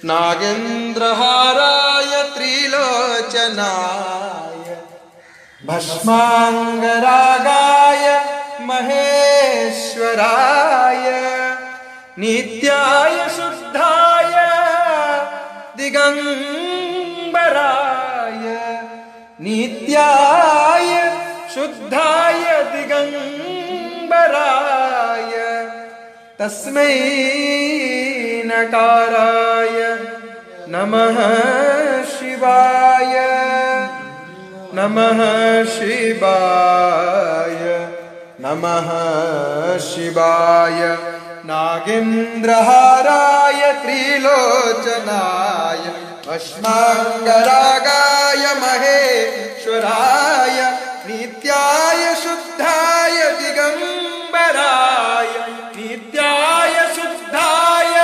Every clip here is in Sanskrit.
नागेन्द्रहाराय त्रिलोचनाय भस्मांगरागाय महेश्वराय नित्याय शुद्धाय दिगंबराय नित्याय शुद्धाय दिगंबराय तस्मै नकाराय नमः शिवाय नमः शिवाय नमः शिवाय नागेन्द्रहाराय त्रिलोचनाय भस्मांगरागाय महेश्वराय नित्याय शुद्धाय दिगंबराय नित्याय शुद्धाय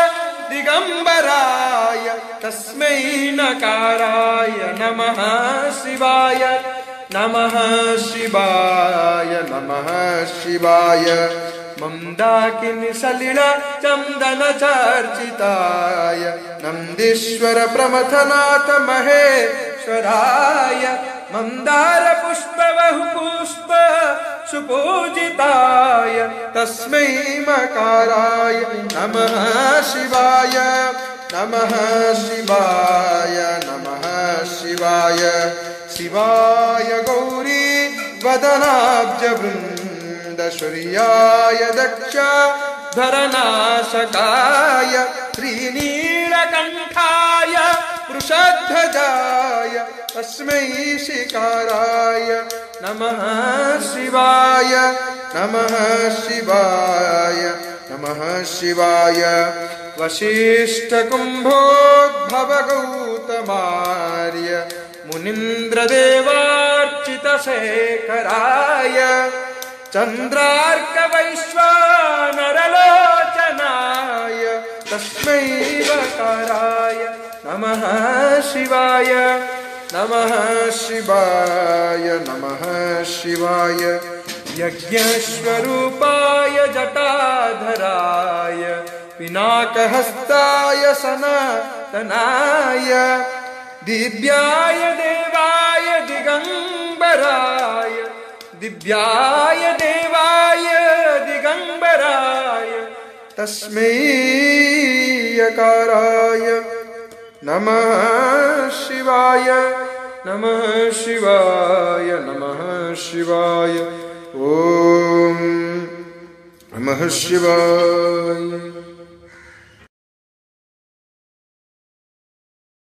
दिगंबराय तस्मै नकाराय नमः शिवाय नमः शिवाय नमः शिवाय मंदाकिनी सलिल चंदन चर्चिताय नंदीश्वर प्रमथनाथ महेश्वराय मंदार पुष्प बहु पुष्प सुपूजिताय तस्मै मकाराय नमः शिवाय नमः शिवाय नमः शिवाय शिवाय गौरी वदनाब्ज वृंद सूर्याय दक्ष धरनाशकाय श्रीनीलकंठाय वृषध्वजाय तस्मै शिकाराय नमः शिवाय नमः शिवाय नमः शिवाय वशिष्ठ कुंभोद्भव गौतमार्य मुनीन्द्र देवार्चित शेखराय चंद्रार्क वैश्वानरलोचनाय तस्मै वकाराय नमः शिवाय नमः शिवाय नमः शिवाय यज्ञस्वरूपाय जटाधराय पिनाकहस्ताय सनातनाय दिव्याय देवाय दिगंबराय दिव्याय देवाय दिगंबराय तस्मै यकाराय नमः शिवाय नमः शिवाय नमः शिवाय ओम नमः शिवाय।